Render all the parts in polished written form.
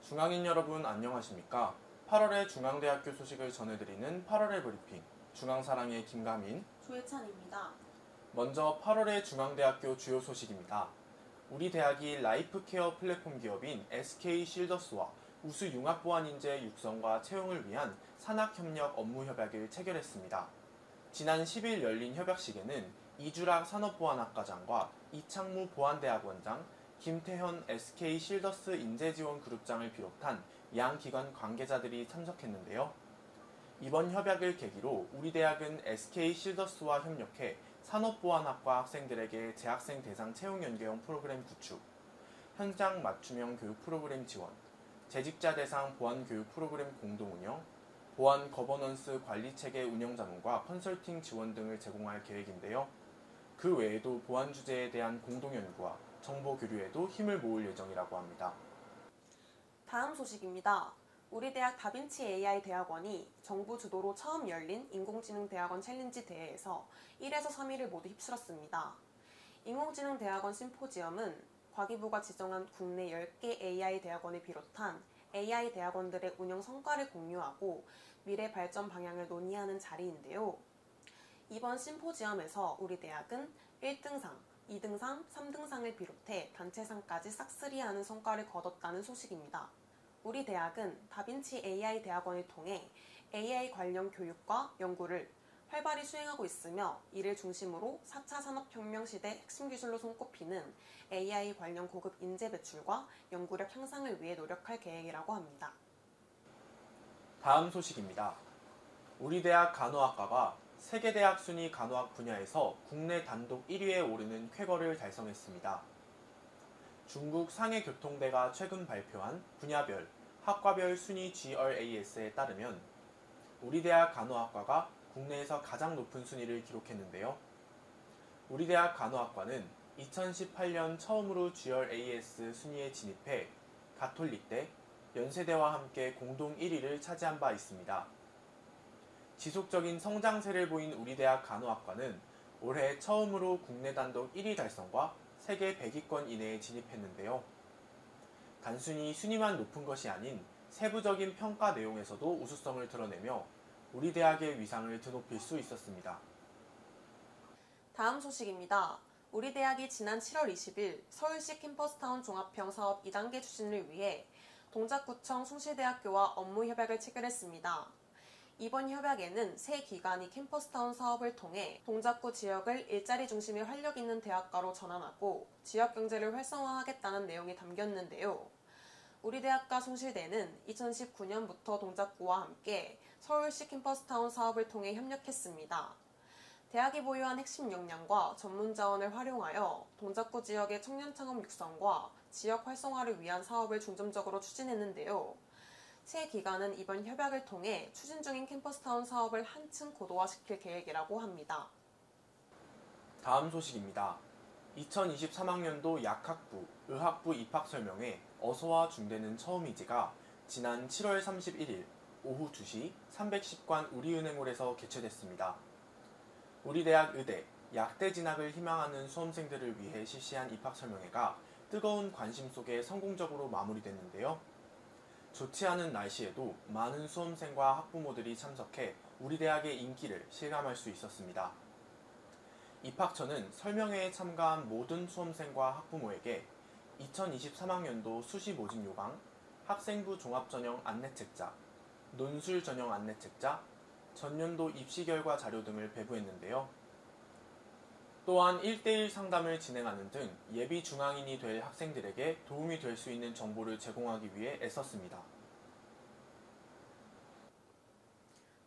중앙인 여러분 안녕하십니까? 8월의 중앙대학교 소식을 전해드리는 8월의 브리핑, 중앙사랑의 김가민, 조혜찬입니다. 먼저 8월의 중앙대학교 주요 소식입니다. 우리 대학이 라이프케어 플랫폼 기업인 SK실더스와 우수 융합보안인재 육성과 채용을 위한 산학협력 업무협약을 체결했습니다. 지난 10일 열린 협약식에는 이주락 산업보안학과장과 이창무 보안대학원장, 김태현 SK실더스 인재지원그룹장을 비롯한 양 기관 관계자들이 참석했는데요. 이번 협약을 계기로 우리 대학은 SK실더스와 협력해 산업보안학과 학생들에게 재학생 대상 채용 연계형 프로그램 구축, 현장 맞춤형 교육 프로그램 지원, 재직자 대상 보안 교육 프로그램 공동 운영, 보안 거버넌스 관리체계 운영 자문과 컨설팅 지원 등을 제공할 계획인데요. 그 외에도 보안 주제에 대한 공동 연구와 정보 교류에도 힘을 모을 예정이라고 합니다. 다음 소식입니다. 우리 대학 다빈치 AI 대학원이 정부 주도로 처음 열린 인공지능 대학원 챌린지 대회에서 1에서 3위를 모두 휩쓸었습니다. 인공지능 대학원 심포지엄은 과기부가 지정한 국내 10개 AI 대학원을 비롯한 AI 대학원들의 운영 성과를 공유하고 미래 발전 방향을 논의하는 자리인데요. 이번 심포지엄에서 우리 대학은 1등상, 2등상, 3등상을 비롯해 단체상까지 싹쓸이하는 성과를 거뒀다는 소식입니다. 우리 대학은 다빈치 AI 대학원을 통해 AI 관련 교육과 연구를 활발히 수행하고 있으며 이를 중심으로 4차 산업혁명 시대 핵심 기술로 손꼽히는 AI 관련 고급 인재 배출과 연구력 향상을 위해 노력할 계획이라고 합니다. 다음 소식입니다. 우리 대학 간호학과가 세계대학 순위 간호학 분야에서 국내 단독 1위에 오르는 쾌거를 달성했습니다. 중국 상해교통대가 최근 발표한 분야별, 학과별 순위 GRAS에 따르면 우리 대학 간호학과가 국내에서 가장 높은 순위를 기록했는데요. 우리 대학 간호학과는 2018년 처음으로 GRAS 순위에 진입해 가톨릭대, 연세대와 함께 공동 1위를 차지한 바 있습니다. 지속적인 성장세를 보인 우리 대학 간호학과는 올해 처음으로 국내 단독 1위 달성과 세계 100위권 이내에 진입했는데요. 단순히 순위만 높은 것이 아닌 세부적인 평가 내용에서도 우수성을 드러내며 우리 대학의 위상을 드높일 수 있었습니다. 다음 소식입니다. 우리 대학이 지난 7월 20일 서울시 캠퍼스타운 종합형 사업 2단계 추진을 위해 동작구청 숭실대학교와 업무협약을 체결했습니다. 이번 협약에는 세 기관이 캠퍼스타운 사업을 통해 동작구 지역을 일자리 중심의 활력 있는 대학가로 전환하고 지역 경제를 활성화하겠다는 내용이 담겼는데요. 우리 대학과 숭실대는 2019년부터 동작구와 함께 서울시 캠퍼스타운 사업을 통해 협력했습니다. 대학이 보유한 핵심 역량과 전문 자원을 활용하여 동작구 지역의 청년 창업 육성과 지역 활성화를 위한 사업을 중점적으로 추진했는데요. 세 기관은 이번 협약을 통해 추진 중인 캠퍼스타운 사업을 한층 고도화시킬 계획이라고 합니다. 다음 소식입니다. 2023학년도 약학부, 의학부 입학 설명회 어서와 중대는 처음이지가 지난 7월 31일 오후 2시 310관 우리은행홀에서 개최됐습니다. 우리 대학 의대, 약대 진학을 희망하는 수험생들을 위해 실시한 입학 설명회가 뜨거운 관심 속에 성공적으로 마무리됐는데요. 좋지 않은 날씨에도 많은 수험생과 학부모들이 참석해 우리 대학의 인기를 실감할 수 있었습니다. 입학처는 설명회에 참가한 모든 수험생과 학부모에게 2023학년도 수시 모집 요강, 학생부 종합전형 안내책자, 논술 전형 안내책자, 전년도 입시 결과 자료 등을 배부했는데요. 또한 1대1 상담을 진행하는 등 예비 중앙인이 될 학생들에게 도움이 될 수 있는 정보를 제공하기 위해 애썼습니다.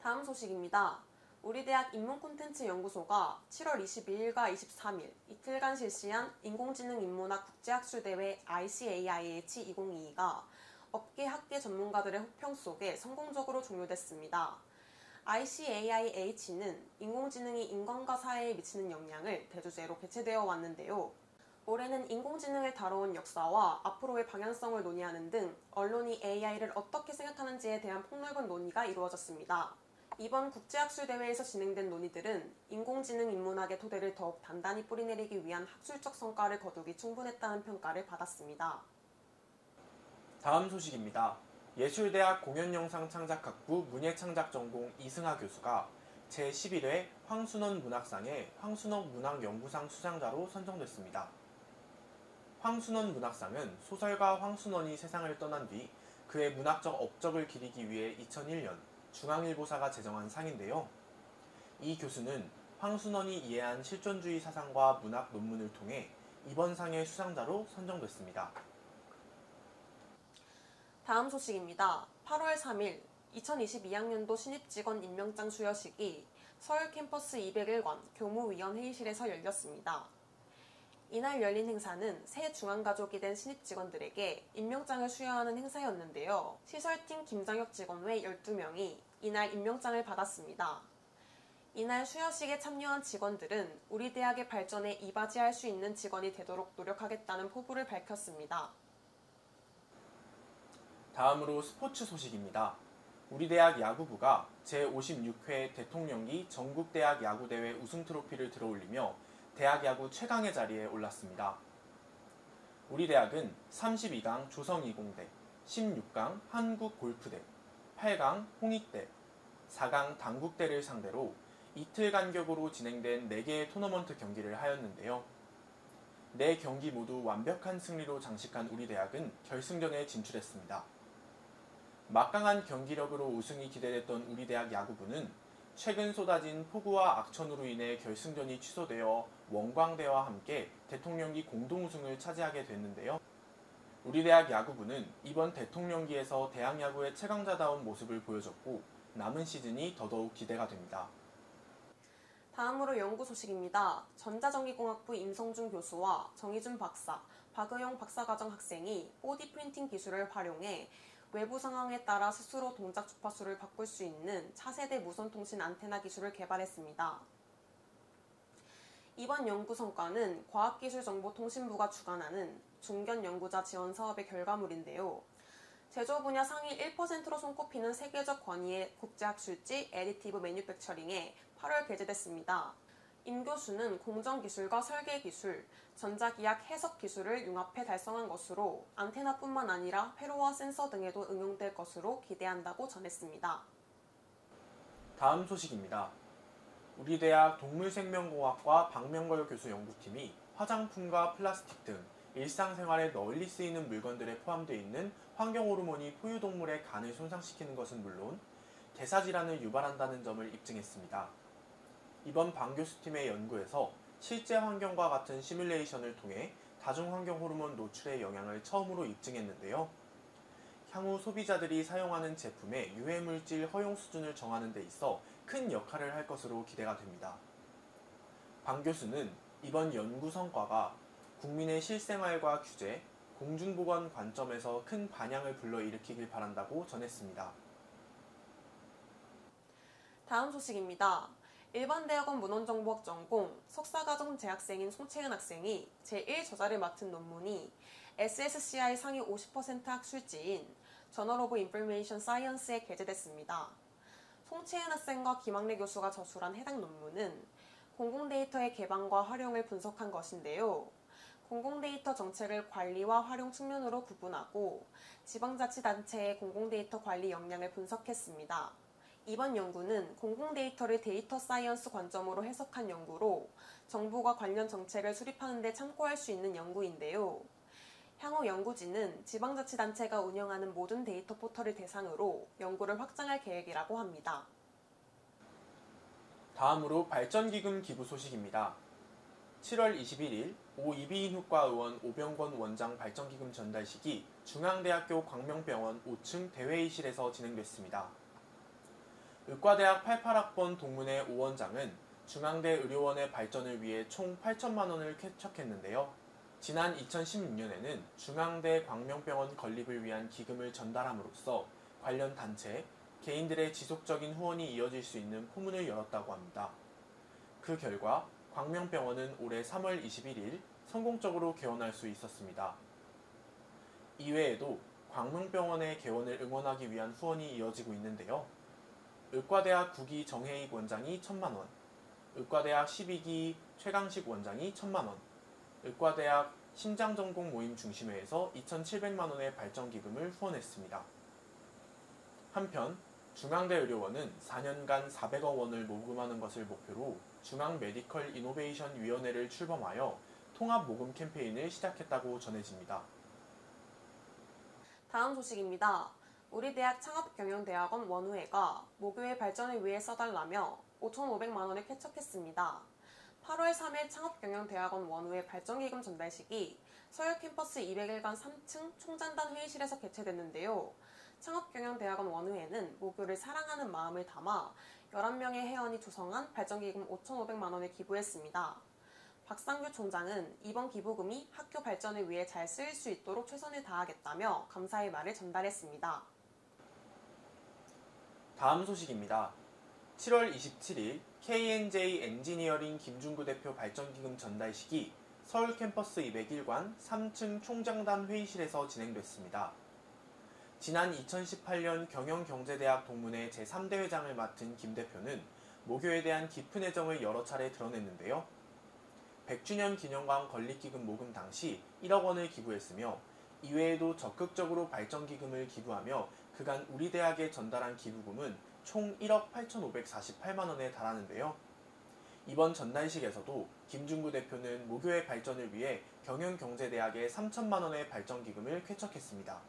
다음 소식입니다. 우리 대학 인문콘텐츠연구소가 7월 22일과 23일 이틀간 실시한 인공지능 인문학 국제학술대회 ICAIH 2022가 업계 학계 전문가들의 호평 속에 성공적으로 종료됐습니다. ICAIH는 인공지능이 인간과 사회에 미치는 영향을 대주제로 개최되어 왔는데요. 올해는 인공지능을 다뤄온 역사와 앞으로의 방향성을 논의하는 등 언론이 AI를 어떻게 생각하는지에 대한 폭넓은 논의가 이루어졌습니다. 이번 국제학술대회에서 진행된 논의들은 인공지능 인문학의 토대를 더욱 단단히 뿌리내리기 위한 학술적 성과를 거두기 충분했다는 평가를 받았습니다. 다음 소식입니다. 예술대학 공연영상창작학부 문예창작전공 이승하 교수가 제11회 황순원 문학상의 황순원 문학연구상 수상자로 선정됐습니다. 황순원 문학상은 소설가 황순원이 세상을 떠난 뒤 그의 문학적 업적을 기리기 위해 2001년 중앙일보사가 제정한 상인데요. 이 교수는 황순원이 이해한 실존주의 사상과 문학 논문을 통해 이번 상의 수상자로 선정됐습니다. 다음 소식입니다. 8월 3일 2022학년도 신입직원 임명장 수여식이 서울 캠퍼스 201관 교무위원 회의실에서 열렸습니다. 이날 열린 행사는 새 중앙가족이 된 신입직원들에게 임명장을 수여하는 행사였는데요. 시설팀 김정혁 직원 외 12명이 이날 임명장을 받았습니다. 이날 수여식에 참여한 직원들은 우리 대학의 발전에 이바지할 수 있는 직원이 되도록 노력하겠다는 포부를 밝혔습니다. 다음으로 스포츠 소식입니다. 우리 대학 야구부가 제56회 대통령기 전국대학 야구대회 우승 트로피를 들어올리며 대학 야구 최강의 자리에 올랐습니다. 우리 대학은 32강 조선이공대, 16강 한국골프대, 8강 홍익대, 4강 당국대를 상대로 이틀 간격으로 진행된 4개의 토너먼트 경기를 하였는데요. 4경기 모두 완벽한 승리로 장식한 우리 대학은 결승전에 진출했습니다. 막강한 경기력으로 우승이 기대됐던 우리 대학 야구부는 최근 쏟아진 폭우와 악천후로 인해 결승전이 취소되어 원광대와 함께 대통령기 공동 우승을 차지하게 됐는데요. 우리 대학 야구부는 이번 대통령기에서 대학 야구의 최강자다운 모습을 보여줬고 남은 시즌이 더더욱 기대가 됩니다. 다음으로 연구 소식입니다. 전자전기공학부 임성준 교수와 정희준 박사, 박의용 박사과정 학생이 4D 프린팅 기술을 활용해 외부 상황에 따라 스스로 동작 주파수를 바꿀 수 있는 차세대 무선통신 안테나 기술을 개발했습니다. 이번 연구 성과는 과학기술정보통신부가 주관하는 중견연구자 지원 사업의 결과물인데요. 제조 분야 상위 1%로 손꼽히는 세계적 권위의 국제학술지 애디티브 매뉴팩처링에 8월 게재됐습니다. 임 교수는 공정기술과 설계기술, 전자기학 해석 기술을 융합해 달성한 것으로 안테나뿐만 아니라 회로와 센서 등에도 응용될 것으로 기대한다고 전했습니다. 다음 소식입니다. 우리 대학 동물생명공학과 박명걸 교수 연구팀이 화장품과 플라스틱 등 일상생활에 널리 쓰이는 물건들에 포함되어 있는 환경호르몬이 포유동물의 간을 손상시키는 것은 물론 대사질환을 유발한다는 점을 입증했습니다. 이번 박 교수팀의 연구에서 실제 환경과 같은 시뮬레이션을 통해 다중환경 호르몬 노출의 영향을 처음으로 입증했는데요. 향후 소비자들이 사용하는 제품의 유해물질 허용 수준을 정하는 데 있어 큰 역할을 할 것으로 기대가 됩니다. 박 교수는 이번 연구 성과가 국민의 실생활과 규제, 공중보건 관점에서 큰 반향을 불러일으키길 바란다고 전했습니다. 다음 소식입니다. 일반대학원 문헌정보학 전공 석사과정 재학생인 송채은 학생이 제1저자를 맡은 논문이 SSCI 상위 50% 학술지인 저널 오브 인포메이션 사이언스에 게재됐습니다. 송채은 학생과 김학래 교수가 저술한 해당 논문은 공공데이터의 개방과 활용을 분석한 것인데요. 공공데이터 정책을 관리와 활용 측면으로 구분하고 지방자치단체의 공공데이터 관리 역량을 분석했습니다. 이번 연구는 공공데이터를 데이터 사이언스 관점으로 해석한 연구로 정부가 관련 정책을 수립하는 데 참고할 수 있는 연구인데요. 향후 연구진은 지방자치단체가 운영하는 모든 데이터 포털을 대상으로 연구를 확장할 계획이라고 합니다. 다음으로 발전기금 기부 소식입니다. 7월 21일 오 이비인후과 의원 오병권 원장 발전기금 전달식이 중앙대학교 광명병원 5층 대회의실에서 진행됐습니다. 의과대학 88학번 동문회 오 원장은 중앙대 의료원의 발전을 위해 총 8천만 원을 쾌척했는데요. 지난 2016년에는 중앙대 광명병원 건립을 위한 기금을 전달함으로써 관련 단체, 개인들의 지속적인 후원이 이어질 수 있는 포문을 열었다고 합니다. 그 결과 광명병원은 올해 3월 21일 성공적으로 개원할 수 있었습니다. 이외에도 광명병원의 개원을 응원하기 위한 후원이 이어지고 있는데요. 의과대학 9기 정혜익 원장이 1,000만 원, 의과대학 12기 최강식 원장이 1,000만 원, 의과대학 심장전공 모임 중심회에서 2,700만 원의 발전기금을 후원했습니다. 한편 중앙대의료원은 4년간 400억 원을 모금하는 것을 목표로 중앙메디컬 이노베이션 위원회를 출범하여 통합 모금 캠페인을 시작했다고 전해집니다. 다음 소식입니다. 우리 대학 창업경영대학원 원우회가 모교의 발전을 위해 써달라며 5,500만 원을 쾌척했습니다. 8월 3일 창업경영대학원 원우회 발전기금 전달식이 서울 캠퍼스 201관 3층 총장단 회의실에서 개최됐는데요. 창업경영대학원 원우회는 모교를 사랑하는 마음을 담아 11명의 회원이 조성한 발전기금 5,500만 원을 기부했습니다. 박상규 총장은 이번 기부금이 학교 발전을 위해 잘 쓰일 수 있도록 최선을 다하겠다며 감사의 말을 전달했습니다. 다음 소식입니다. 7월 27일 K&J 엔지니어링 김중구 대표 발전기금 전달식이 서울 캠퍼스 201관 3층 총장단 회의실에서 진행됐습니다. 지난 2018년 경영경제대학 동문회 제3대 회장을 맡은 김 대표는 모교에 대한 깊은 애정을 여러 차례 드러냈는데요. 100주년 기념관 건립기금 모금 당시 1억 원을 기부했으며 이외에도 적극적으로 발전기금을 기부하며 그간 우리 대학에 전달한 기부금은 총 1억 8,548만 원에 달하는데요. 이번 전달식에서도 김중구 대표는 모교의 발전을 위해 경영경제대학에 3천만 원의 발전기금을 쾌척했습니다.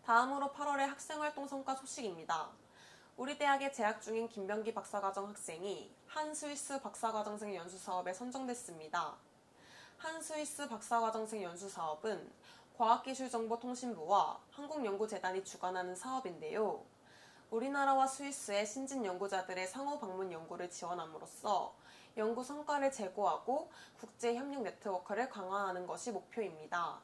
다음으로 8월의 학생활동 성과 소식입니다. 우리 대학에 재학 중인 김병기 박사과정 학생이 한스위스 박사과정생 연수사업에 선정됐습니다. 한스위스 박사과정생 연수사업은 과학기술정보통신부와 한국연구재단이 주관하는 사업인데요. 우리나라와 스위스의 신진 연구자들의 상호 방문 연구를 지원함으로써 연구 성과를 제고하고 국제협력 네트워크를 강화하는 것이 목표입니다.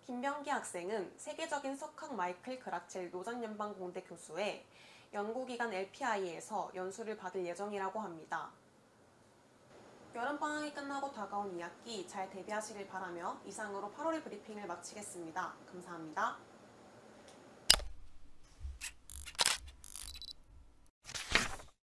김병기 학생은 세계적인 석학 마이클 그라첼 노잔연방공대 교수의 연구기관 LPI에서 연수를 받을 예정이라고 합니다. 여름방학이 끝나고 다가온 2학기 잘 대비하시길 바라며 이상으로 8월의 브리핑을 마치겠습니다. 감사합니다.